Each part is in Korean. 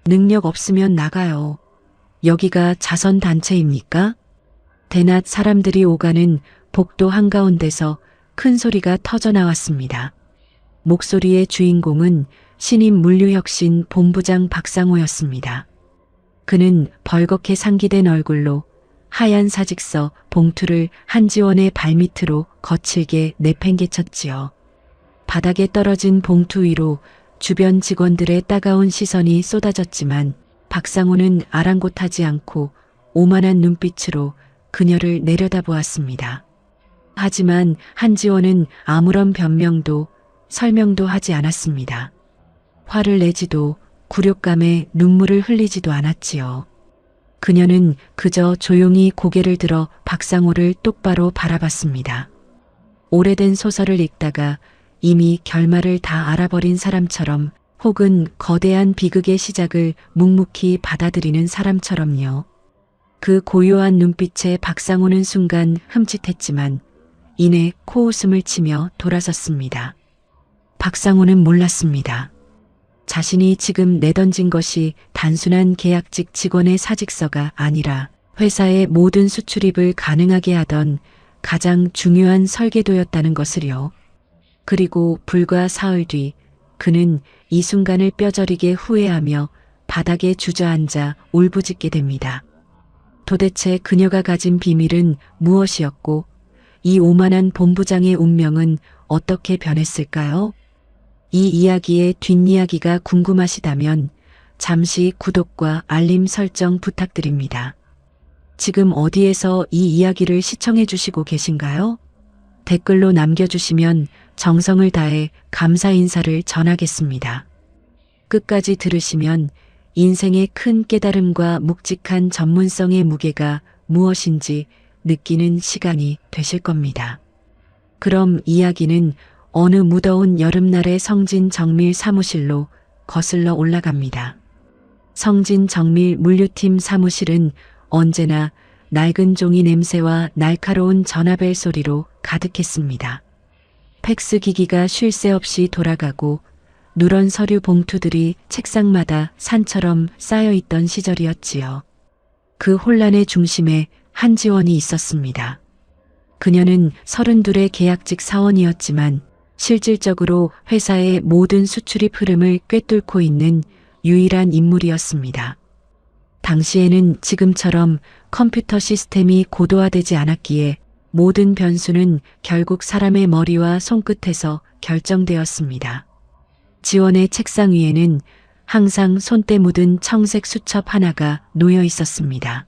능력 없으면 나가요. 여기가 자선단체입니까? 대낮 사람들이 오가는 복도 한가운데서 큰 소리가 터져 나왔습니다. 목소리의 주인공은 신임 물류혁신 본부장 박상호였습니다. 그는 벌겋게 상기된 얼굴로 하얀 사직서 봉투를 한지원의 발밑으로 거칠게 내팽개쳤지요. 바닥에 떨어진 봉투 위로 주변 직원들의 따가운 시선이 쏟아졌지만 박상호는 아랑곳하지 않고 오만한 눈빛으로 그녀를 내려다보았습니다. 하지만 한지원은 아무런 변명도 설명도 하지 않았습니다. 화를 내지도 굴욕감에 눈물을 흘리지도 않았지요. 그녀는 그저 조용히 고개를 들어 박상호를 똑바로 바라봤습니다. 오래된 소설을 읽다가 이미 결말을 다 알아버린 사람처럼, 혹은 거대한 비극의 시작을 묵묵히 받아들이는 사람처럼요. 그 고요한 눈빛에 박상호는 순간 흠칫했지만 이내 코웃음을 치며 돌아섰습니다. 박상호는 몰랐습니다. 자신이 지금 내던진 것이 단순한 계약직 직원의 사직서가 아니라 회사의 모든 수출입을 가능하게 하던 가장 중요한 설계도였다는 것을요. 그리고 불과 사흘 뒤 그는 이 순간을 뼈저리게 후회하며 바닥에 주저앉아 울부짖게 됩니다. 도대체 그녀가 가진 비밀은 무엇이었고 이 오만한 본부장의 운명은 어떻게 변했을까요? 이 이야기의 뒷이야기가 궁금하시다면 잠시 구독과 알림 설정 부탁드립니다. 지금 어디에서 이 이야기를 시청해 주시고 계신가요? 댓글로 남겨주시면 정성을 다해 감사 인사를 전하겠습니다. 끝까지 들으시면 인생의 큰 깨달음과 묵직한 전문성의 무게가 무엇인지 느끼는 시간이 되실 겁니다. 그럼 이야기는 어느 무더운 여름날의 성진 정밀 사무실로 거슬러 올라갑니다. 성진 정밀 물류팀 사무실은 언제나 낡은 종이 냄새와 날카로운 전화벨 소리로 가득했습니다. 팩스 기기가 쉴 새 없이 돌아가고 누런 서류 봉투들이 책상마다 산처럼 쌓여 있던 시절이었지요. 그 혼란의 중심에 한지원이 있었습니다. 그녀는 32의 계약직 사원이었지만 실질적으로 회사의 모든 수출입 흐름을 꿰뚫고 있는 유일한 인물이었습니다. 당시에는 지금처럼 컴퓨터 시스템이 고도화되지 않았기에 모든 변수는 결국 사람의 머리와 손끝에서 결정되었습니다. 지원의 책상 위에는 항상 손때 묻은 청색 수첩 하나가 놓여 있었습니다.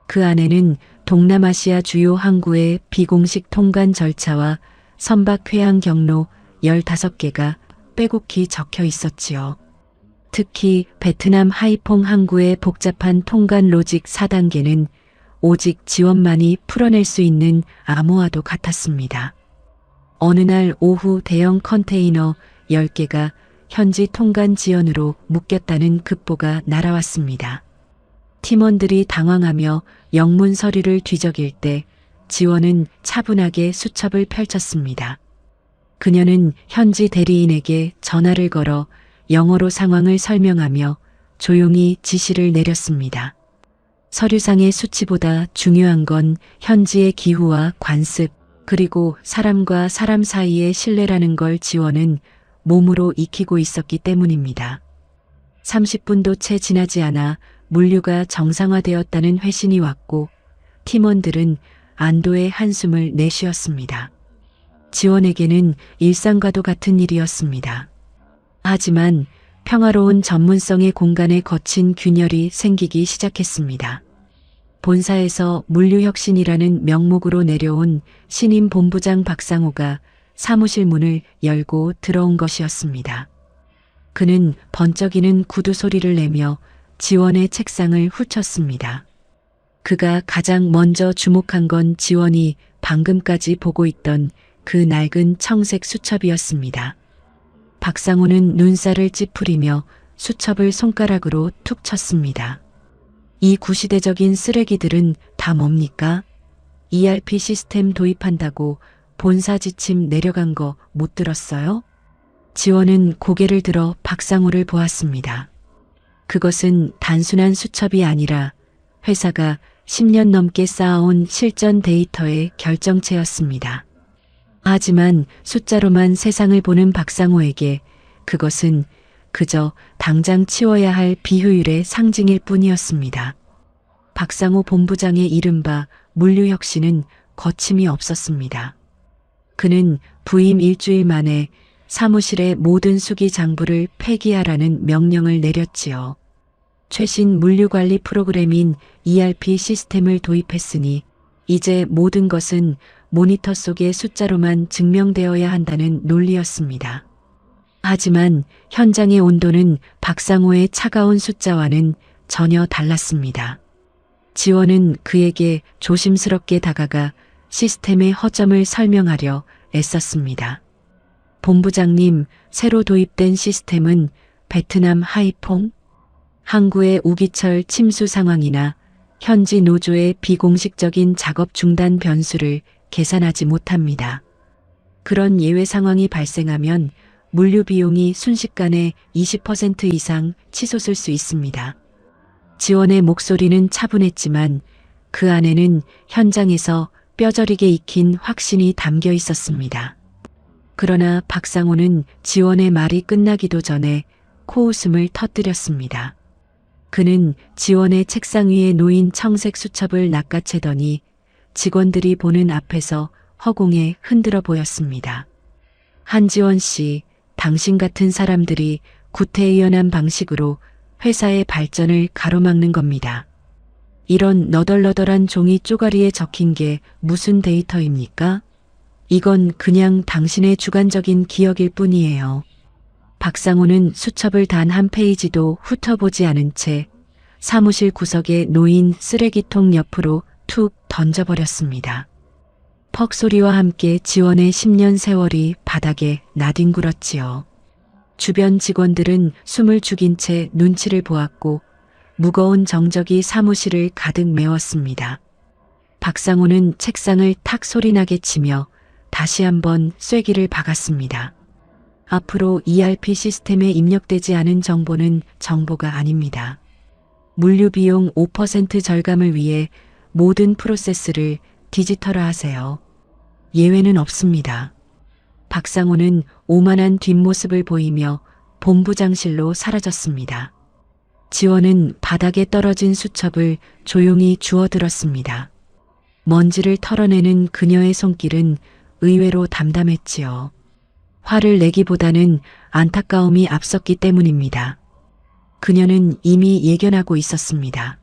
그 안에는 동남아시아 주요 항구의 비공식 통관 절차와 선박 회항 경로 15개가 빼곡히 적혀 있었지요. 특히 베트남 하이퐁 항구의 복잡한 통관 로직 4단계는 오직 지원만이 풀어낼 수 있는 암호화도 같았습니다. 어느 날 오후 대형 컨테이너 10개가 현지 통관 지연으로 묶였다는 급보가 날아왔습니다. 팀원들이 당황하며 영문 서류를 뒤적일 때 지원은 차분하게 수첩을 펼쳤습니다. 그녀는 현지 대리인에게 전화를 걸어 영어로 상황을 설명하며 조용히 지시를 내렸습니다. 서류상의 수치보다 중요한 건 현지의 기후와 관습, 그리고 사람과 사람 사이의 신뢰라는 걸 지원은 몸으로 익히고 있었기 때문입니다. 30분도 채 지나지 않아 물류가 정상화되었다는 회신이 왔고 팀원들은 안도의 한숨을 내쉬었습니다. 지원에게는 일상과도 같은 일이었습니다. 하지만 평화로운 전문성의 공간에 거친 균열이 생기기 시작했습니다. 본사에서 물류혁신이라는 명목으로 내려온 신임 본부장 박상호가 사무실 문을 열고 들어온 것이었습니다. 그는 번쩍이는 구두 소리를 내며 지원의 책상을 훑쳤습니다. 그가 가장 먼저 주목한 건 지원이 방금까지 보고 있던 그 낡은 청색 수첩이었습니다. 박상호는 눈살을 찌푸리며 수첩을 손가락으로 툭 쳤습니다. 이 구시대적인 쓰레기들은 다 뭡니까? ERP 시스템 도입한다고 본사 지침 내려간 거 못 들었어요? 지원은 고개를 들어 박상호를 보았습니다. 그것은 단순한 수첩이 아니라 회사가 10년 넘게 쌓아온 실전 데이터의 결정체였습니다. 하지만 숫자로만 세상을 보는 박상호에게 그것은 그저 당장 치워야 할 비효율의 상징일 뿐이었습니다. 박상호 본부장의 이른바 물류혁신은 거침이 없었습니다. 그는 부임 일주일 만에 사무실의 모든 수기 장부를 폐기하라는 명령을 내렸지요. 최신 물류관리 프로그램인 ERP 시스템을 도입했으니 이제 모든 것은 모니터 속의 숫자로만 증명되어야 한다는 논리였습니다. 하지만 현장의 온도는 박상호의 차가운 숫자와는 전혀 달랐습니다. 지원은 그에게 조심스럽게 다가가 시스템의 허점을 설명하려 애썼습니다. 본부장님, 새로 도입된 시스템은 베트남 하이퐁, 항구의 우기철 침수 상황이나 현지 노조의 비공식적인 작업 중단 변수를 계산하지 못합니다. 그런 예외 상황이 발생하면 물류 비용이 순식간에 20% 이상 치솟을 수 있습니다. 지원의 목소리는 차분했지만 그 안에는 현장에서 뼈저리게 익힌 확신이 담겨 있었습니다. 그러나 박상호는 지원의 말이 끝나기도 전에 코웃음을 터뜨렸습니다. 그는 지원의 책상 위에 놓인 청색 수첩을 낚아채더니 직원들이 보는 앞에서 허공에 흔들어 보였습니다. 한지원 씨, 당신 같은 사람들이 구태의연한 방식으로 회사의 발전을 가로막는 겁니다. 이런 너덜너덜한 종이 쪼가리에 적힌 게 무슨 데이터입니까? 이건 그냥 당신의 주관적인 기억일 뿐이에요. 박상호는 수첩을 단 한 페이지도 훑어보지 않은 채 사무실 구석에 놓인 쓰레기통 옆으로 툭 던져버렸습니다. 퍽 소리와 함께 지원의 10년 세월이 바닥에 나뒹굴었지요. 주변 직원들은 숨을 죽인 채 눈치를 보았고 무거운 정적이 사무실을 가득 메웠습니다. 박상호는 책상을 탁 소리나게 치며 다시 한번 쐐기를 박았습니다. 앞으로 ERP 시스템에 입력되지 않은 정보는 정보가 아닙니다. 물류 비용 5% 절감을 위해 모든 프로세스를 디지털화하세요. 예외는 없습니다. 박상호는 오만한 뒷모습을 보이며 본부장실로 사라졌습니다. 지원은 바닥에 떨어진 수첩을 조용히 주워들었습니다. 먼지를 털어내는 그녀의 손길은 의외로 담담했지요. 화를 내기보다는 안타까움이 앞섰기 때문입니다. 그녀는 이미 예견하고 있었습니다.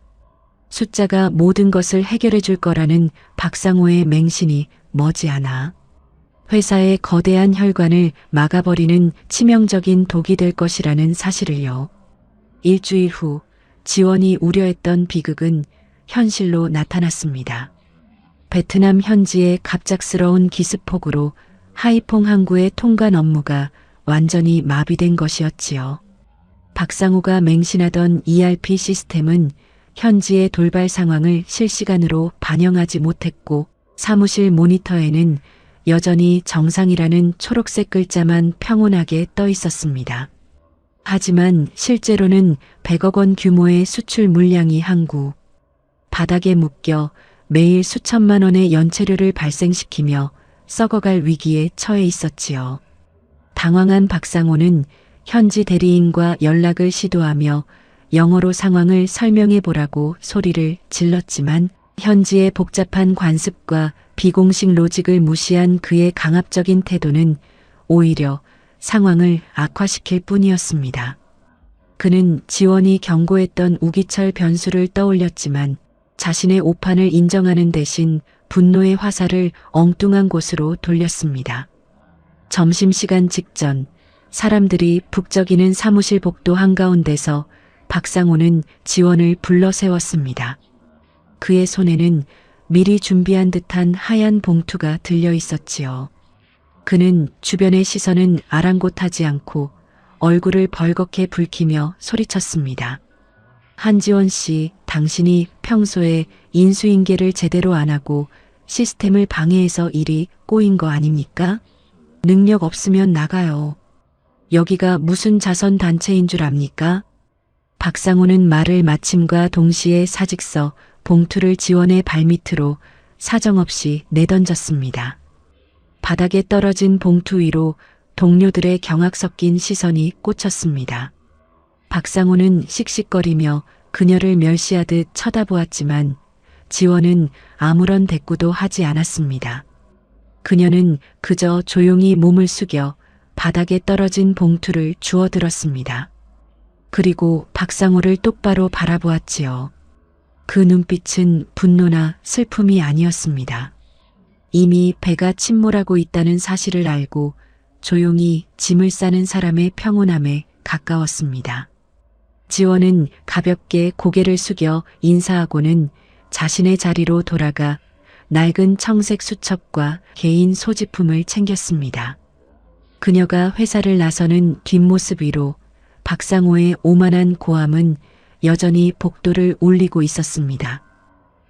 숫자가 모든 것을 해결해 줄 거라는 박상호의 맹신이 머지않아 회사의 거대한 혈관을 막아버리는 치명적인 독이 될 것이라는 사실을요. 일주일 후 지원이 우려했던 비극은 현실로 나타났습니다. 베트남 현지의 갑작스러운 기습폭우로 하이퐁 항구의 통관 업무가 완전히 마비된 것이었지요. 박상호가 맹신하던 ERP 시스템은 현지의 돌발 상황을 실시간으로 반영하지 못했고 사무실 모니터에는 여전히 정상이라는 초록색 글자만 평온하게 떠 있었습니다. 하지만 실제로는 100억 원 규모의 수출 물량이 항구 바닥에 묶여 매일 수천만 원의 연체료를 발생시키며 썩어갈 위기에 처해 있었지요. 당황한 박상호는 현지 대리인과 연락을 시도하며 영어로 상황을 설명해 보라고 소리를 질렀지만 현지의 복잡한 관습과 비공식 로직을 무시한 그의 강압적인 태도는 오히려 상황을 악화시킬 뿐이었습니다. 그는 지원이 경고했던 우기철 변수를 떠올렸지만 자신의 오판을 인정하는 대신 분노의 화살을 엉뚱한 곳으로 돌렸습니다. 점심시간 직전 사람들이 북적이는 사무실 복도 한가운데서 박상호는 지원을 불러 세웠습니다. 그의 손에는 미리 준비한 듯한 하얀 봉투가 들려 있었지요. 그는 주변의 시선은 아랑곳하지 않고 얼굴을 벌겋게 붉히며 소리쳤습니다. 한지원 씨, 당신이 평소에 인수인계를 제대로 안 하고 시스템을 방해해서 일이 꼬인 거 아닙니까? 능력 없으면 나가요. 여기가 무슨 자선단체인 줄 압니까? 박상호는 말을 마침과 동시에 사직서, 봉투를 지원의 발밑으로 사정없이 내던졌습니다. 바닥에 떨어진 봉투 위로 동료들의 경악 섞인 시선이 꽂혔습니다. 박상호는 씩씩거리며 그녀를 멸시하듯 쳐다보았지만 지원은 아무런 대꾸도 하지 않았습니다. 그녀는 그저 조용히 몸을 숙여 바닥에 떨어진 봉투를 주워들었습니다. 그리고 박상호를 똑바로 바라보았지요. 그 눈빛은 분노나 슬픔이 아니었습니다. 이미 배가 침몰하고 있다는 사실을 알고 조용히 짐을 싸는 사람의 평온함에 가까웠습니다. 지원은 가볍게 고개를 숙여 인사하고는 자신의 자리로 돌아가 낡은 청색 수첩과 개인 소지품을 챙겼습니다. 그녀가 회사를 나서는 뒷모습 위로 박상호의 오만한 고함은 여전히 복도를 울리고 있었습니다.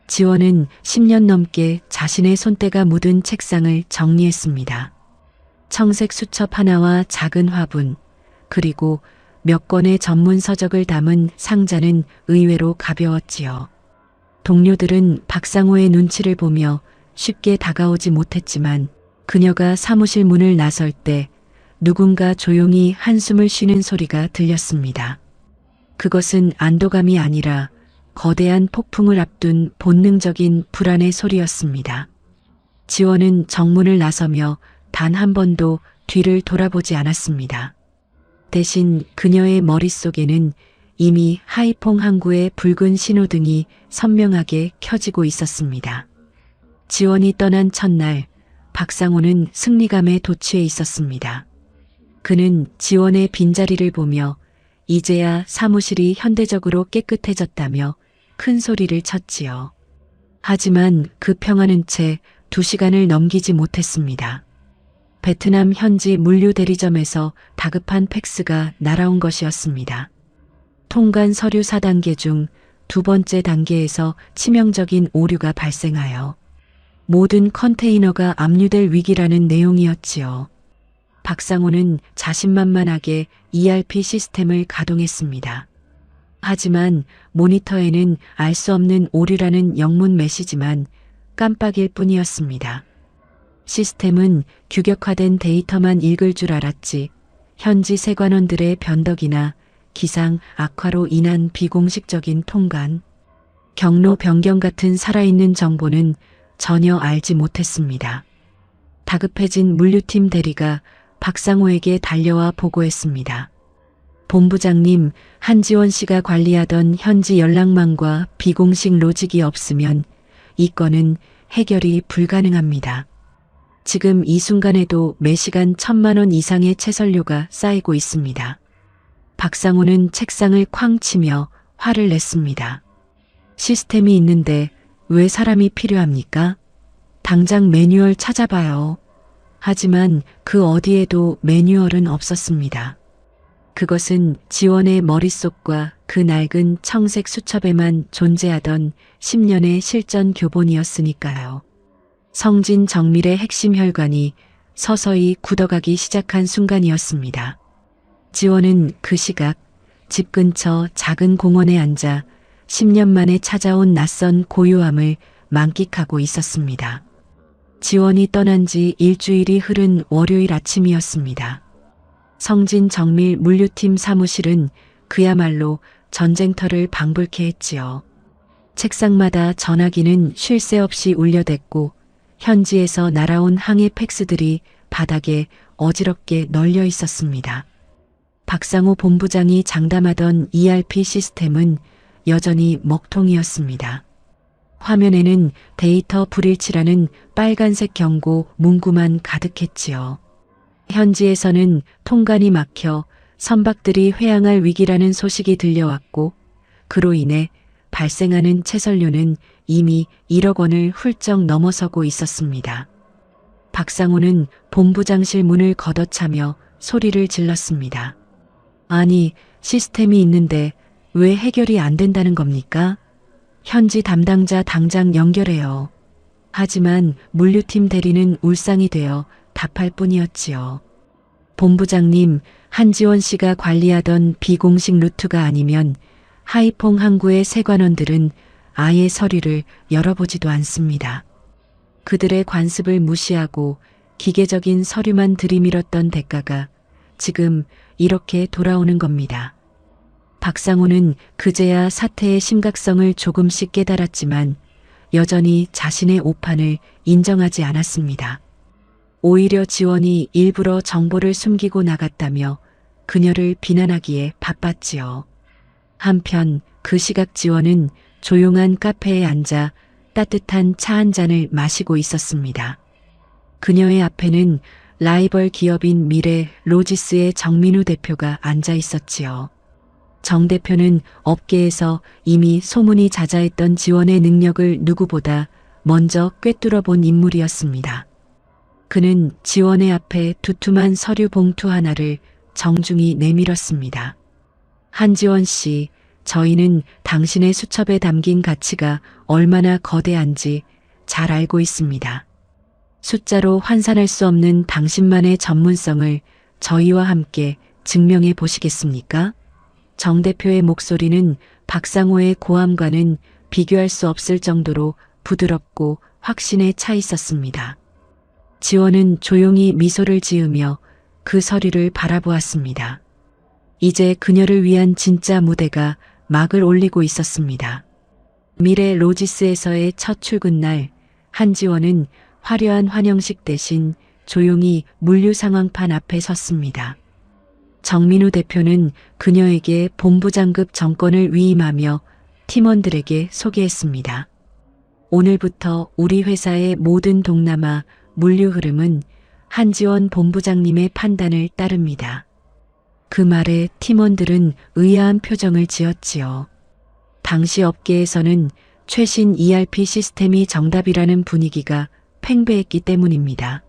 지원은 10년 넘게 자신의 손때가 묻은 책상을 정리했습니다. 청색 수첩 하나와 작은 화분, 그리고 몇 권의 전문 서적을 담은 상자는 의외로 가벼웠지요. 동료들은 박상호의 눈치를 보며 쉽게 다가오지 못했지만 그녀가 사무실 문을 나설 때 누군가 조용히 한숨을 쉬는 소리가 들렸습니다. 그것은 안도감이 아니라 거대한 폭풍을 앞둔 본능적인 불안의 소리였습니다. 지원은 정문을 나서며 단 한 번도 뒤를 돌아보지 않았습니다. 대신 그녀의 머릿속에는 이미 하이퐁 항구의 붉은 신호등이 선명하게 켜지고 있었습니다. 지원이 떠난 첫날, 박상호는 승리감에 도취해 있었습니다. 그는 지원의 빈자리를 보며 이제야 사무실이 현대적으로 깨끗해졌다며 큰 소리를 쳤지요. 하지만 그 평화는 채 2시간을 넘기지 못했습니다. 베트남 현지 물류 대리점에서 다급한 팩스가 날아온 것이었습니다. 통관 서류 4단계 중 2번째 단계에서 치명적인 오류가 발생하여 모든 컨테이너가 압류될 위기라는 내용이었지요. 박상호는 자신만만하게 ERP 시스템을 가동했습니다. 하지만 모니터에는 알 수 없는 오류라는 영문 메시지만 깜빡일 뿐이었습니다. 시스템은 규격화된 데이터만 읽을 줄 알았지 현지 세관원들의 변덕이나 기상 악화로 인한 비공식적인 통관, 경로 변경 같은 살아있는 정보는 전혀 알지 못했습니다. 다급해진 물류팀 대리가 박상호에게 달려와 보고했습니다. 본부장님, 한지원 씨가 관리하던 현지 연락망과 비공식 로직이 없으면 이 건은 해결이 불가능합니다. 지금 이 순간에도 매시간 1,000만 원 이상의 채설료가 쌓이고 있습니다. 박상호는 책상을 쾅 치며 화를 냈습니다. 시스템이 있는데 왜 사람이 필요합니까? 당장 매뉴얼 찾아봐요. 하지만 그 어디에도 매뉴얼은 없었습니다. 그것은 지원의 머릿속과 그 낡은 청색 수첩에만 존재하던 10년의 실전 교본이었으니까요. 성진 정밀의 핵심 혈관이 서서히 굳어가기 시작한 순간이었습니다. 지원은 그 시각 집 근처 작은 공원에 앉아 10년 만에 찾아온 낯선 고요함을 만끽하고 있었습니다. 지원이 떠난 지 일주일이 흐른 월요일 아침이었습니다. 성진 정밀 물류팀 사무실은 그야말로 전쟁터를 방불케 했지요. 책상마다 전화기는 쉴 새 없이 울려댔고 현지에서 날아온 항해 팩스들이 바닥에 어지럽게 널려 있었습니다. 박상호 본부장이 장담하던 ERP 시스템은 여전히 먹통이었습니다. 화면에는 데이터 불일치라는 빨간색 경고 문구만 가득했지요. 현지에서는 통관이 막혀 선박들이 회항할 위기라는 소식이 들려왔고 그로 인해 발생하는 채설료는 이미 1억 원을 훌쩍 넘어서고 있었습니다. 박상호는 본부장실 문을 걷어차며 소리를 질렀습니다. 아니, 시스템이 있는데 왜 해결이 안 된다는 겁니까? 현지 담당자 당장 연결해요. 하지만 물류팀 대리는 울상이 되어 답할 뿐이었지요. 본부장님, 한지원 씨가 관리하던 비공식 루트가 아니면 하이퐁 항구의 세관원들은 아예 서류를 열어보지도 않습니다. 그들의 관습을 무시하고 기계적인 서류만 들이밀었던 대가가 지금 이렇게 돌아오는 겁니다. 박상호는 그제야 사태의 심각성을 조금씩 깨달았지만 여전히 자신의 오판을 인정하지 않았습니다. 오히려 지원이 일부러 정보를 숨기고 나갔다며 그녀를 비난하기에 바빴지요. 한편 그 시각 지원은 조용한 카페에 앉아 따뜻한 차 한 잔을 마시고 있었습니다. 그녀의 앞에는 라이벌 기업인 미래 로지스의 정민우 대표가 앉아 있었지요. 정 대표는 업계에서 이미 소문이 자자했던 지원의 능력을 누구보다 먼저 꿰뚫어 본 인물이었습니다. 그는 지원의 앞에 두툼한 서류 봉투 하나를 정중히 내밀었습니다. 한지원 씨, 저희는 당신의 수첩에 담긴 가치가 얼마나 거대한지 잘 알고 있습니다. 숫자로 환산할 수 없는 당신만의 전문성을 저희와 함께 증명해 보시겠습니까? 정 대표의 목소리는 박상호의 고함과는 비교할 수 없을 정도로 부드럽고 확신에 차 있었습니다. 지원은 조용히 미소를 지으며 그 서류를 바라보았습니다. 이제 그녀를 위한 진짜 무대가 막을 올리고 있었습니다. 미래 로지스에서의 첫 출근 날, 한지원은 화려한 환영식 대신 조용히 물류 상황판 앞에 섰습니다. 정민우 대표는 그녀에게 본부장급 정권을 위임하며 팀원들에게 소개했습니다. 오늘부터 우리 회사의 모든 동남아 물류 흐름은 한지원 본부장님의 판단을 따릅니다. 그 말에 팀원들은 의아한 표정을 지었지요. 당시 업계에서는 최신 ERP 시스템이 정답이라는 분위기가 팽배했기 때문입니다.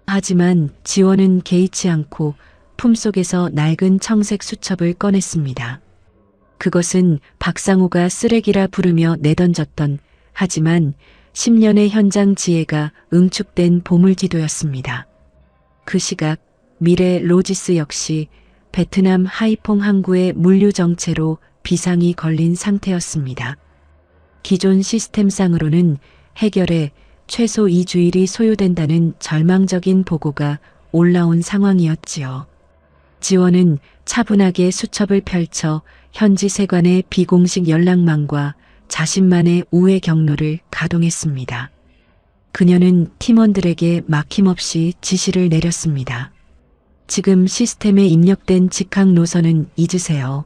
하지만 지원은 개의치 않고 품속에서 낡은 청색 수첩을 꺼냈습니다. 그것은 박상호가 쓰레기라 부르며 내던졌던 하지만 10년의 현장 지혜가 응축된 보물지도였습니다. 그 시각 미래 로지스 역시 베트남 하이퐁 항구의 물류 정체로 비상이 걸린 상태였습니다. 기존 시스템상으로는 해결에 최소 2주일이 소요된다는 절망적인 보고가 올라온 상황이었지요. 지원은 차분하게 수첩을 펼쳐 현지 세관의 비공식 연락망과 자신만의 우회 경로를 가동했습니다. 그녀는 팀원들에게 막힘없이 지시를 내렸습니다. 지금 시스템에 입력된 직항 노선은 잊으세요.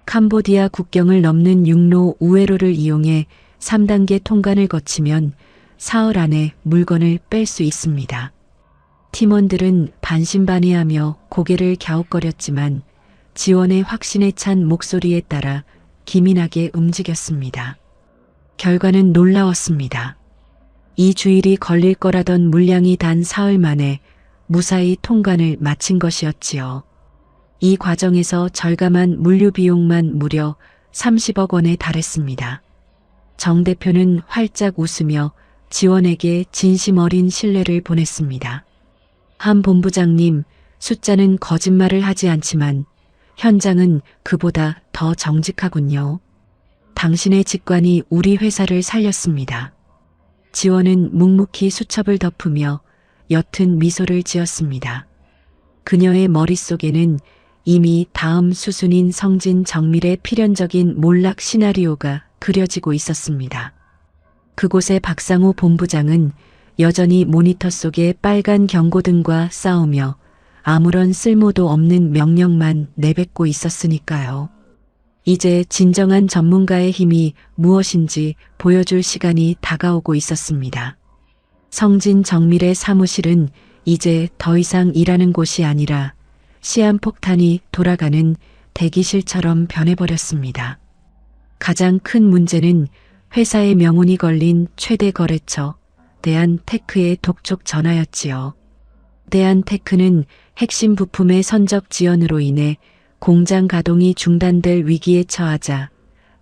캄보디아 국경을 넘는 육로 우회로를 이용해 3단계 통관을 거치면 사흘 안에 물건을 뺄 수 있습니다. 팀원들은 반신반의하며 고개를 갸웃거렸지만 지원의 확신에 찬 목소리에 따라 기민하게 움직였습니다. 결과는 놀라웠습니다. 이 주일이 걸릴 거라던 물량이 단 사흘 만에 무사히 통관을 마친 것이었지요. 이 과정에서 절감한 물류 비용만 무려 30억 원에 달했습니다. 정 대표는 활짝 웃으며 지원에게 진심 어린 신뢰를 보냈습니다. 한 본부장님, 숫자는 거짓말을 하지 않지만 현장은 그보다 더 정직하군요. 당신의 직관이 우리 회사를 살렸습니다. 지원은 묵묵히 수첩을 덮으며 옅은 미소를 지었습니다. 그녀의 머릿속에는 이미 다음 수순인 성진 정밀의 필연적인 몰락 시나리오가 그려지고 있었습니다. 그곳의 박상호 본부장은 여전히 모니터 속에 빨간 경고등과 싸우며 아무런 쓸모도 없는 명령만 내뱉고 있었으니까요. 이제 진정한 전문가의 힘이 무엇인지 보여줄 시간이 다가오고 있었습니다. 성진 정밀의 사무실은 이제 더 이상 일하는 곳이 아니라 시한폭탄이 돌아가는 대기실처럼 변해버렸습니다. 가장 큰 문제는 회사의 명운이 걸린 최대 거래처 대한테크의 독촉 전화였지요. 대한테크는 핵심 부품의 선적 지연으로 인해 공장 가동이 중단될 위기에 처하자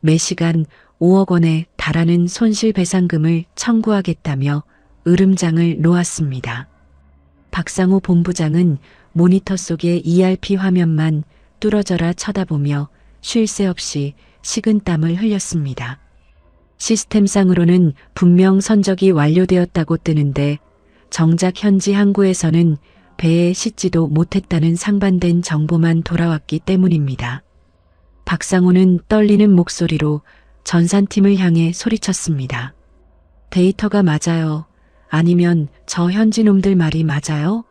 매시간 5억 원에 달하는 손실배상금을 청구하겠다며 으름장을 놓았습니다. 박상호 본부장은 모니터 속의 ERP 화면만 뚫어져라 쳐다보며 쉴 새 없이 식은땀을 흘렸습니다. 시스템상으로는 분명 선적이 완료되었다고 뜨는데 정작 현지 항구에서는 배에 싣지도 못했다는 상반된 정보만 돌아왔기 때문입니다. 박상호는 떨리는 목소리로 전산팀을 향해 소리쳤습니다. 데이터가 맞아요. 아니면 저 현지 놈들 말이 맞아요?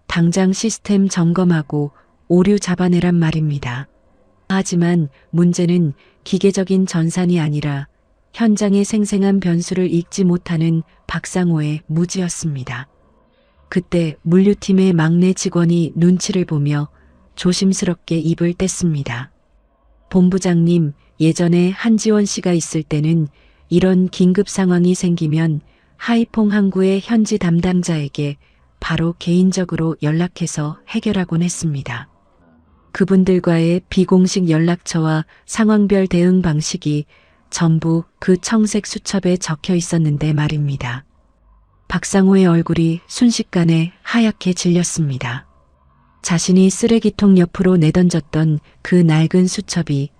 당장 시스템 점검하고 오류 잡아내란 말입니다. 하지만 문제는 기계적인 전산이 아니라 현장의 생생한 변수를 읽지 못하는 박상호의 무지였습니다. 그때 물류팀의 막내 직원이 눈치를 보며 조심스럽게 입을 뗐습니다. 본부장님, 예전에 한지원 씨가 있을 때는 이런 긴급 상황이 생기면 하이퐁 항구의 현지 담당자에게 바로 개인적으로 연락해서 해결하곤 했습니다. 그분들과의 비공식 연락처와 상황별 대응 방식이 전부 그 청색 수첩에 적혀 있었는데 말입니다. 박상호의 얼굴이 순식간에 하얗게 질렸습니다. 자신이 쓰레기통 옆으로 내던졌던 그 낡은 수첩이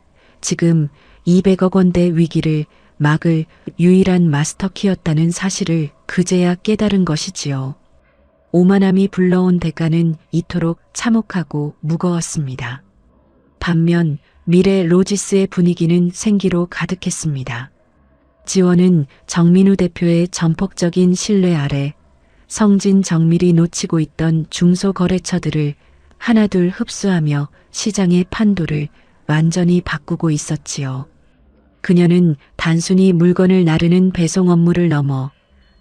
지금 200억 원대 위기를 막을 유일한 마스터키였다는 사실을 그제야 깨달은 것이지요. 오만함이 불러온 대가는 이토록 참혹하고 무거웠습니다. 반면 미래 로지스의 분위기는 생기로 가득했습니다. 지원은 정민우 대표의 전폭적인 신뢰 아래 성진 정밀이 놓치고 있던 중소거래처들을 하나둘 흡수하며 시장의 판도를 완전히 바꾸고 있었지요. 그녀는 단순히 물건을 나르는 배송 업무를 넘어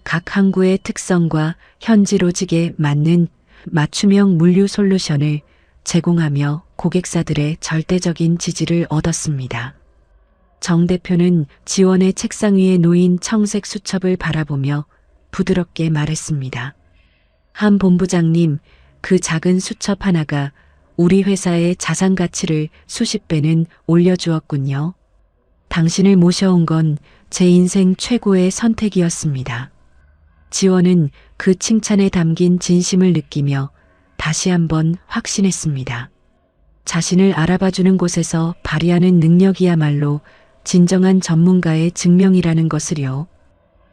각 항구의 특성과 현지 로직에 맞는 맞춤형 물류 솔루션을 제공하며 고객사들의 절대적인 지지를 얻었습니다. 정 대표는 지원의 책상 위에 놓인 청색 수첩을 바라보며 부드럽게 말했습니다. 한 본부장님, 그 작은 수첩 하나가 우리 회사의 자산 가치를 수십 배는 올려주었군요. 당신을 모셔온 건 제 인생 최고의 선택이었습니다. 지원은 그 칭찬에 담긴 진심을 느끼며 다시 한번 확신했습니다. 자신을 알아봐주는 곳에서 발휘하는 능력이야말로 진정한 전문가의 증명이라는 것을요.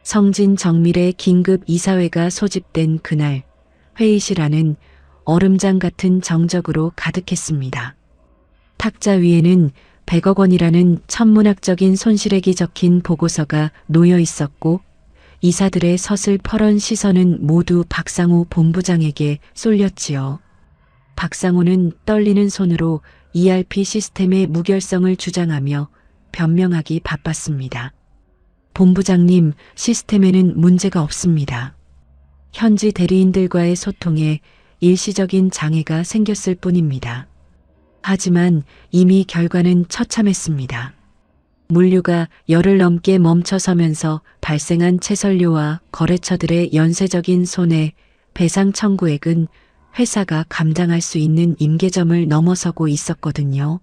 성진 정밀의 긴급 이사회가 소집된 그날 회의실 안은 얼음장 같은 정적으로 가득했습니다. 탁자 위에는 100억 원이라는 천문학적인 손실액이 적힌 보고서가 놓여 있었고 이사들의 서슬퍼런 시선은 모두 박상호 본부장에게 쏠렸지요. 박상호는 떨리는 손으로 ERP 시스템의 무결성을 주장하며 변명하기 바빴습니다. 본부장님, 시스템에는 문제가 없습니다. 현지 대리인들과의 소통에 일시적인 장애가 생겼을 뿐입니다. 하지만 이미 결과는 처참했습니다. 물류가 열흘 넘게 멈춰서면서 발생한 채선료와 거래처들의 연쇄적인 손해, 배상 청구액은 회사가 감당할 수 있는 임계점을 넘어서고 있었거든요.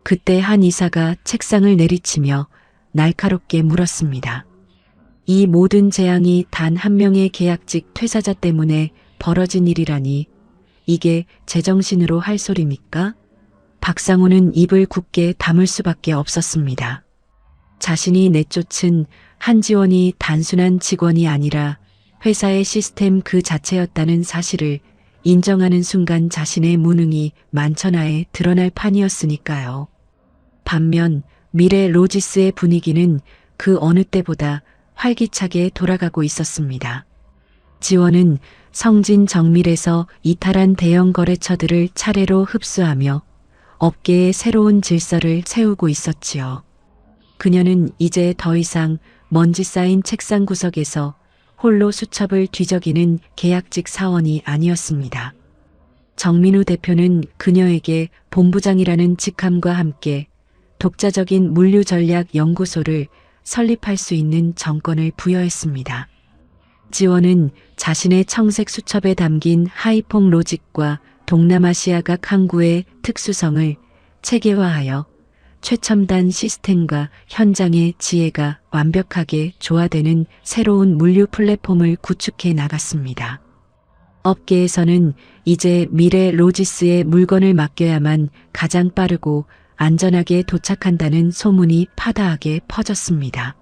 그때 한 이사가 책상을 내리치며 날카롭게 물었습니다. 이 모든 재앙이 단 한 명의 계약직 퇴사자 때문에 벌어진 일이라니 이게 제정신으로 할 소리입니까? 박상호는 입을 굳게 다물 수밖에 없었습니다. 자신이 내쫓은 한지원이 단순한 직원이 아니라 회사의 시스템 그 자체였다는 사실을 인정하는 순간 자신의 무능이 만천하에 드러날 판이었으니까요. 반면 미래 로지스의 분위기는 그 어느 때보다 활기차게 돌아가고 있었습니다. 지원은 성진 정밀에서 이탈한 대형 거래처들을 차례로 흡수하며 업계의 새로운 질서를 세우고 있었지요. 그녀는 이제 더 이상 먼지 쌓인 책상 구석에서 홀로 수첩을 뒤적이는 계약직 사원이 아니었습니다. 정민우 대표는 그녀에게 본부장이라는 직함과 함께 독자적인 물류전략연구소를 설립할 수 있는 정권을 부여했습니다. 지원은 자신의 청색 수첩에 담긴 하이퐁 로직과 동남아시아 각 항구의 특수성을 체계화하여 최첨단 시스템과 현장의 지혜가 완벽하게 조화되는 새로운 물류 플랫폼을 구축해 나갔습니다. 업계에서는 이제 미래 로지스의 물건을 맡겨야만 가장 빠르고 안전하게 도착한다는 소문이 파다하게 퍼졌습니다.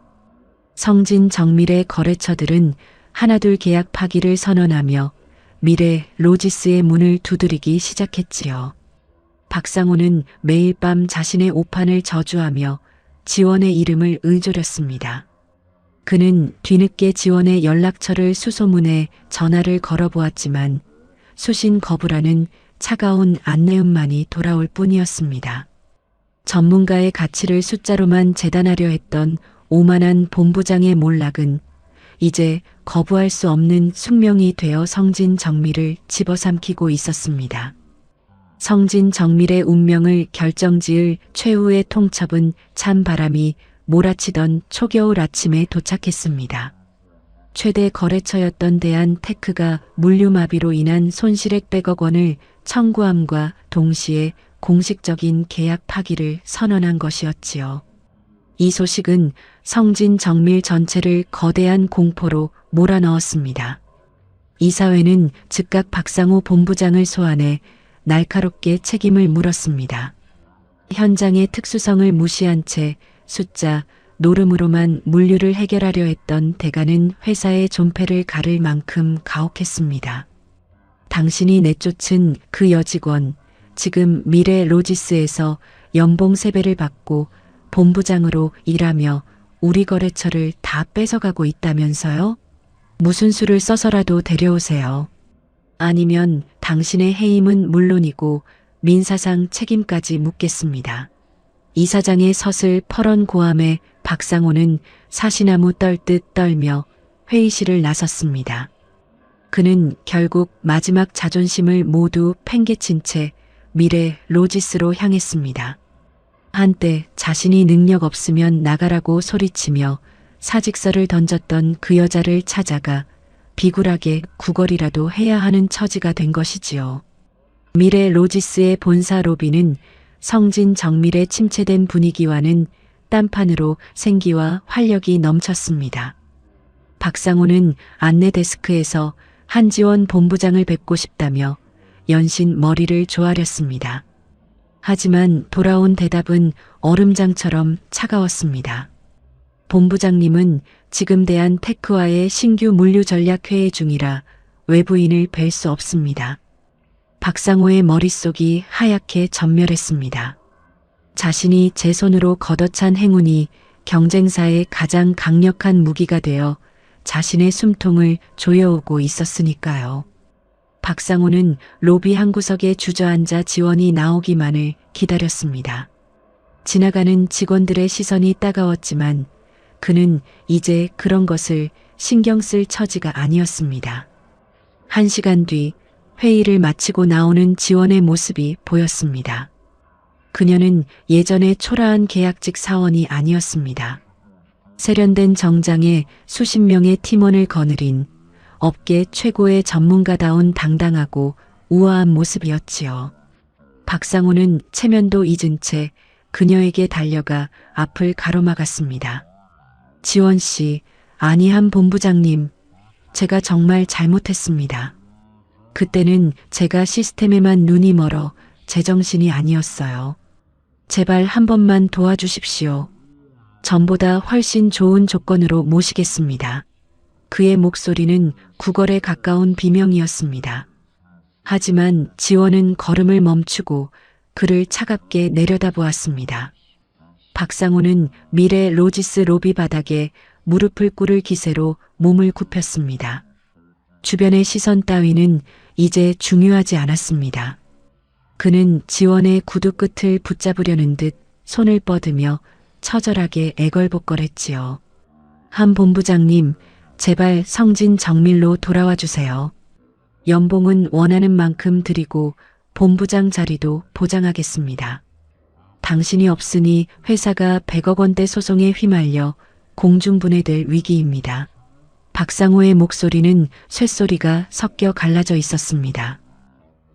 성진 정밀의 거래처들은 하나둘 계약 파기를 선언하며 미래 로지스의 문을 두드리기 시작했지요. 박상호는 매일 밤 자신의 오판을 저주하며 지원의 이름을 의조렸습니다. 그는 뒤늦게 지원의 연락처를 수소문해 전화를 걸어보았지만 수신 거부라는 차가운 안내음만이 돌아올 뿐이었습니다. 전문가의 가치를 숫자로만 재단하려 했던 오만한 본부장의 몰락은 이제 거부할 수 없는 숙명이 되어 성진 정밀을 집어삼키고 있었습니다. 성진 정밀의 운명을 결정지을 최후의 통첩은 찬 바람이 몰아치던 초겨울 아침에 도착했습니다. 최대 거래처였던 대한테크가 물류마비로 인한 손실액 100억 원을 청구함과 동시에 공식적인 계약 파기를 선언한 것이었지요. 이 소식은 성진 정밀 전체를 거대한 공포로 몰아넣었습니다. 이사회는 즉각 박상호 본부장을 소환해 날카롭게 책임을 물었습니다. 현장의 특수성을 무시한 채 숫자, 노름으로만 물류를 해결하려 했던 대가는 회사의 존폐를 가를 만큼 가혹했습니다. 당신이 내쫓은 그 여직원, 지금 미래 로지스에서 연봉 3배를 받고 본부장으로 일하며 우리 거래처를 다 뺏어가고 있다면서요? 무슨 수를 써서라도 데려오세요. 아니면 당신의 해임은 물론이고 민사상 책임까지 묻겠습니다. 이사장의 서슬 퍼런 고함에 박상호는 사시나무 떨듯 떨며 회의실을 나섰습니다. 그는 결국 마지막 자존심을 모두 팽개친 채 미래 로지스로 향했습니다. 한때 자신이 능력 없으면 나가라고 소리치며 사직서를 던졌던 그 여자를 찾아가 비굴하게 구걸이라도 해야 하는 처지가 된 것이지요. 미래 로지스의 본사 로비는 성진 정밀의 침체된 분위기와는 딴판으로 생기와 활력이 넘쳤습니다. 박상호는 안내 데스크에서 한지원 본부장을 뵙고 싶다며 연신 머리를 조아렸습니다. 하지만 돌아온 대답은 얼음장처럼 차가웠습니다. 본부장님은 지금 대한테크와의 신규 물류 전략 회의 중이라 외부인을 뵐 수 없습니다. 박상호의 머릿속이 하얗게 전멸했습니다. 자신이 제 손으로 걷어찬 행운이 경쟁사의 가장 강력한 무기가 되어 자신의 숨통을 조여오고 있었으니까요. 박상호는 로비 한 구석에 주저앉아 지원이 나오기만을 기다렸습니다. 지나가는 직원들의 시선이 따가웠지만 그는 이제 그런 것을 신경 쓸 처지가 아니었습니다. 1시간 뒤 회의를 마치고 나오는 지원의 모습이 보였습니다. 그녀는 예전의 초라한 계약직 사원이 아니었습니다. 세련된 정장에 수십 명의 팀원을 거느린 업계 최고의 전문가다운 당당하고 우아한 모습이었지요. 박상호는 체면도 잊은 채 그녀에게 달려가 앞을 가로막았습니다. 지원 씨, 안희한 본부장님, 제가 정말 잘못했습니다. 그때는 제가 시스템에만 눈이 멀어 제정신이 아니었어요. 제발 한 번만 도와주십시오. 전보다 훨씬 좋은 조건으로 모시겠습니다. 그의 목소리는 구걸에 가까운 비명이었습니다. 하지만 지원은 걸음을 멈추고 그를 차갑게 내려다보았습니다. 박상호는 미래 로지스 로비 바닥에 무릎을 꿇을 기세로 몸을 굽혔습니다. 주변의 시선 따위는 이제 중요하지 않았습니다. 그는 지원의 구두 끝을 붙잡으려는 듯 손을 뻗으며 처절하게 애걸복걸했지요. 한 본부장님, 제발 성진 정밀로 돌아와 주세요. 연봉은 원하는 만큼 드리고 본부장 자리도 보장하겠습니다. 당신이 없으니 회사가 100억 원대 소송에 휘말려 공중분해될 위기입니다. 박상호의 목소리는 쇳소리가 섞여 갈라져 있었습니다.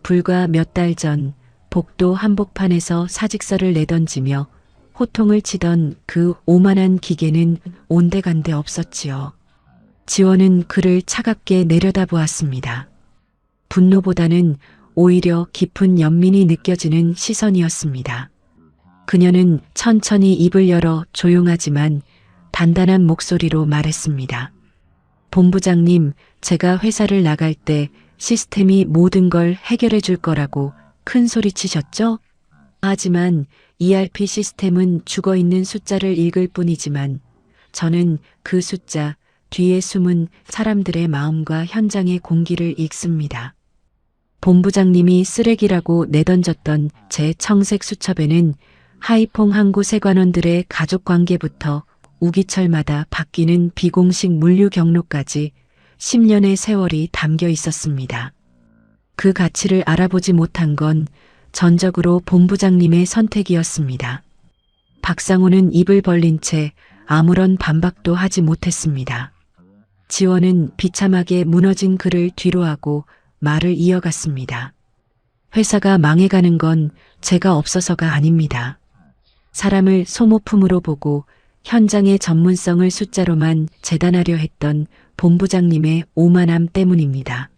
불과 몇 달 전 복도 한복판에서 사직서를 내던지며 호통을 치던 그 오만한 기계는 온데간데 없었지요. 지원은 그를 차갑게 내려다보았습니다. 분노보다는 오히려 깊은 연민이 느껴지는 시선이었습니다. 그녀는 천천히 입을 열어 조용하지만 단단한 목소리로 말했습니다. 본부장님, 제가 회사를 나갈 때 시스템이 모든 걸 해결해 줄 거라고 큰 소리 치셨죠? 하지만 ERP 시스템은 죽어 있는 숫자를 읽을 뿐이지만 저는 그 숫자 뒤에 숨은 사람들의 마음과 현장의 공기를 읽습니다. 본부장님이 쓰레기라고 내던졌던 제 청색 수첩에는 하이퐁 항구 세관원들의 가족 관계부터 우기철마다 바뀌는 비공식 물류 경로까지 10년의 세월이 담겨 있었습니다. 그 가치를 알아보지 못한 건 전적으로 본부장님의 선택이었습니다. 박상호는 입을 벌린 채 아무런 반박도 하지 못했습니다. 지원은 비참하게 무너진 그를 뒤로하고 말을 이어갔습니다. 회사가 망해가는 건 제가 없어서가 아닙니다. 사람을 소모품으로 보고 현장의 전문성을 숫자로만 재단하려 했던 본부장님의 오만함 때문입니다.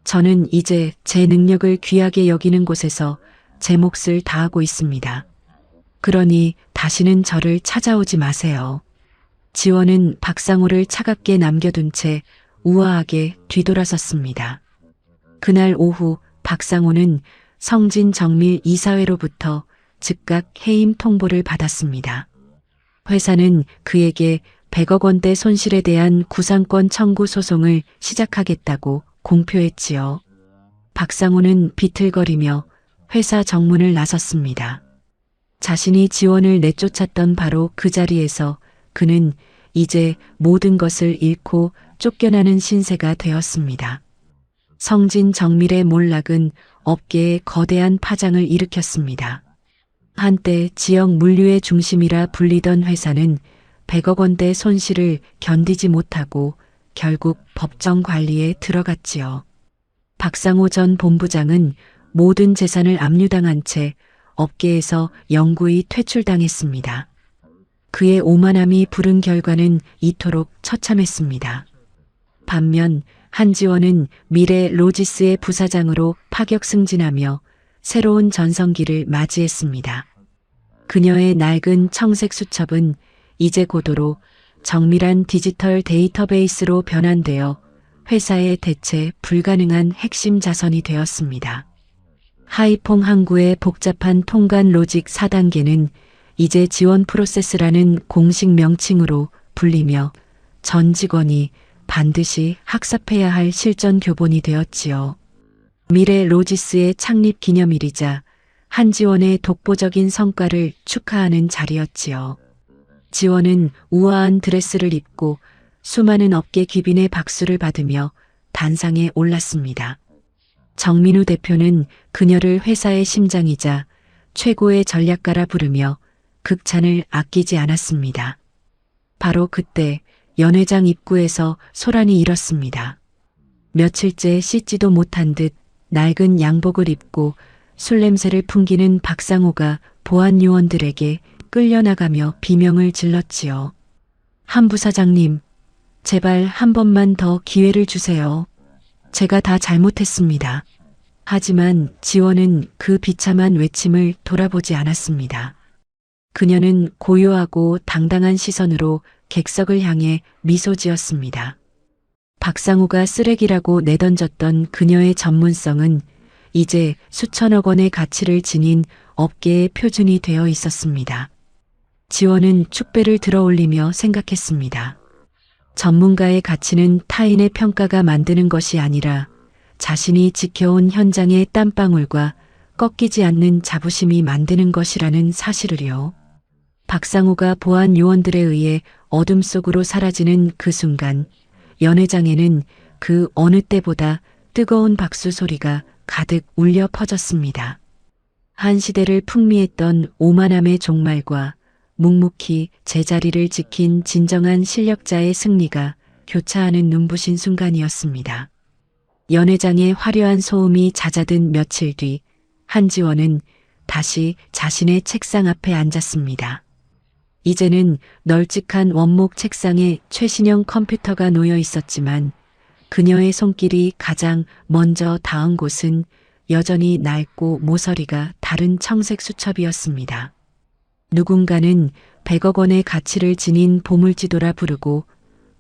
저는 이제 제 능력을 귀하게 여기는 곳에서 제 몫을 다하고 있습니다. 그러니 다시는 저를 찾아오지 마세요. 지원은 박상호를 차갑게 남겨둔 채 우아하게 뒤돌아섰습니다. 그날 오후 박상호는 성진 정밀 이사회로부터 즉각 해임 통보를 받았습니다. 회사는 그에게 100억 원대 손실에 대한 구상권 청구 소송을 시작하겠다고 공표했지요. 박상호는 비틀거리며 회사 정문을 나섰습니다. 자신이 지원을 내쫓았던 바로 그 자리에서 그는 이제 모든 것을 잃고 쫓겨나는 신세가 되었습니다. 성진 정밀의 몰락은 업계에 거대한 파장을 일으켰습니다. 한때 지역 물류의 중심이라 불리던 회사는 100억 원대 손실을 견디지 못하고 결국 법정 관리에 들어갔지요. 박상호 전 본부장은 모든 재산을 압류당한 채 업계에서 영구히 퇴출당했습니다. 그의 오만함이 부른 결과는 이토록 처참했습니다. 반면 한지원은 미래 로지스의 부사장으로 파격 승진하며 새로운 전성기를 맞이했습니다. 그녀의 낡은 청색 수첩은 이제 고도로 정밀한 디지털 데이터베이스로 변환되어 회사의 대체 불가능한 핵심 자산이 되었습니다. 하이퐁 항구의 복잡한 통관 로직 4단계는 이제 지원 프로세스라는 공식 명칭으로 불리며 전 직원이 반드시 학습해야 할 실전 교본이 되었지요. 미래 로지스의 창립 기념일이자 한지원의 독보적인 성과를 축하하는 자리였지요. 지원은 우아한 드레스를 입고 수많은 업계 귀빈의 박수를 받으며 단상에 올랐습니다. 정민우 대표는 그녀를 회사의 심장이자 최고의 전략가라 부르며 극찬을 아끼지 않았습니다. 바로 그때 연회장 입구에서 소란이 일었습니다. 며칠째 씻지도 못한 듯 낡은 양복을 입고 술 냄새를 풍기는 박상호가 보안 요원들에게 끌려나가며 비명을 질렀지요. 한 부사장님, 제발 한 번만 더 기회를 주세요. 제가 다 잘못했습니다. 하지만 지원은 그 비참한 외침을 돌아보지 않았습니다. 그녀는 고요하고 당당한 시선으로 객석을 향해 미소 지었습니다. 박상호가 쓰레기라고 내던졌던 그녀의 전문성은 이제 수천억 원의 가치를 지닌 업계의 표준이 되어 있었습니다. 지원은 축배를 들어올리며 생각했습니다. 전문가의 가치는 타인의 평가가 만드는 것이 아니라 자신이 지켜온 현장의 땀방울과 꺾이지 않는 자부심이 만드는 것이라는 사실을요. 박상호가 보안 요원들에 의해 어둠 속으로 사라지는 그 순간 연회장에는 그 어느 때보다 뜨거운 박수 소리가 가득 울려 퍼졌습니다. 한 시대를 풍미했던 오만함의 종말과 묵묵히 제자리를 지킨 진정한 실력자의 승리가 교차하는 눈부신 순간이었습니다. 연회장의 화려한 소음이 잦아든 며칠 뒤 한지원은 다시 자신의 책상 앞에 앉았습니다. 이제는 널찍한 원목 책상에 최신형 컴퓨터가 놓여 있었지만 그녀의 손길이 가장 먼저 닿은 곳은 여전히 낡고 모서리가 다른 청색 수첩이었습니다. 누군가는 100억 원의 가치를 지닌 보물지도라 부르고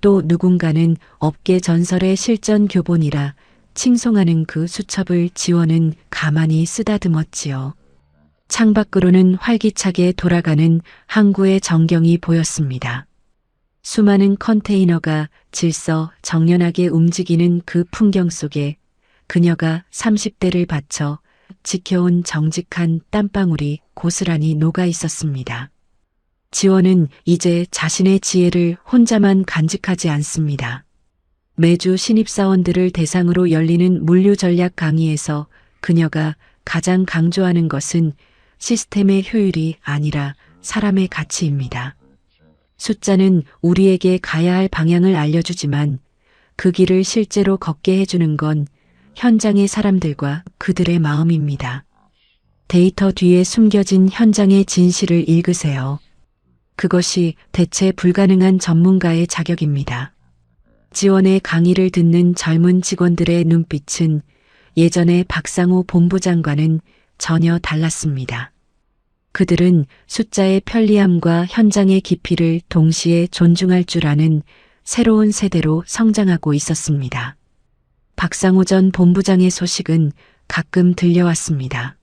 또 누군가는 업계 전설의 실전 교본이라 칭송하는 그 수첩을 지원은 가만히 쓰다듬었지요. 창밖으로는 활기차게 돌아가는 항구의 전경이 보였습니다. 수많은 컨테이너가 질서 정연하게 움직이는 그 풍경 속에 그녀가 30대를 바쳐 지켜온 정직한 땀방울이 고스란히 녹아 있었습니다. 지원은 이제 자신의 지혜를 혼자만 간직하지 않습니다. 매주 신입사원들을 대상으로 열리는 물류 전략 강의에서 그녀가 가장 강조하는 것은 시스템의 효율이 아니라 사람의 가치입니다. 숫자는 우리에게 가야 할 방향을 알려주지만 그 길을 실제로 걷게 해주는 건 현장의 사람들과 그들의 마음입니다. 데이터 뒤에 숨겨진 현장의 진실을 읽으세요. 그것이 대체 불가능한 전문가의 자격입니다. 지원의 강의를 듣는 젊은 직원들의 눈빛은 예전의 박상호 본부장과는 전혀 달랐습니다. 그들은 숫자의 편리함과 현장의 깊이를 동시에 존중할 줄 아는 새로운 세대로 성장하고 있었습니다. 박상호 전 본부장의 소식은 가끔 들려왔습니다.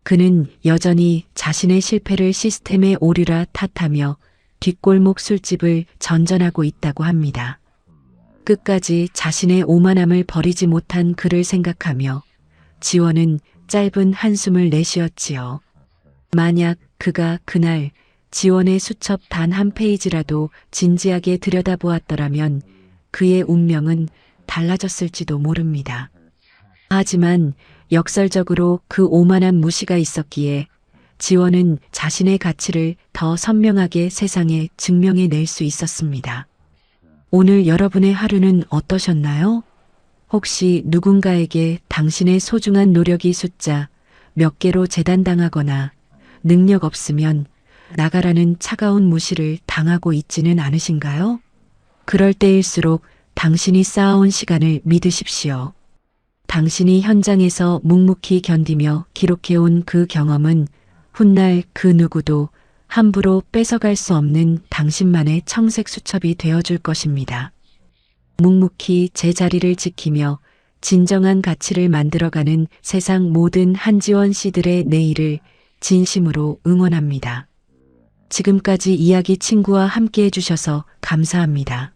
그는 여전히 자신의 실패를 시스템의 오류라 탓하며 뒷골목 술집을 전전하고 있다고 합니다. 끝까지 자신의 오만함을 버리지 못한 그를 생각하며 지원은 짧은 한숨을 내쉬었지요. 만약 그가 그날 지원의 수첩 단 한 페이지라도 진지하게 들여다보았더라면 그의 운명은 달라졌을지도 모릅니다. 하지만 역설적으로 그 오만한 무시가 있었기에 지원은 자신의 가치를 더 선명하게 세상에 증명해낼 수 있었습니다. 오늘 여러분의 하루는 어떠셨나요? 혹시 누군가에게 당신의 소중한 노력이 숫자 몇 개로 재단당하거나 능력 없으면 나가라는 차가운 무시를 당하고 있지는 않으신가요? 그럴 때일수록 당신이 쌓아온 시간을 믿으십시오. 당신이 현장에서 묵묵히 견디며 기록해온 그 경험은 훗날 그 누구도 함부로 뺏어갈 수 없는 당신만의 청색 수첩이 되어줄 것입니다. 묵묵히 제자리를 지키며 진정한 가치를 만들어가는 세상 모든 한지원 씨들의 내일을 진심으로 응원합니다. 지금까지 이야기 친구와 함께 해주셔서 감사합니다.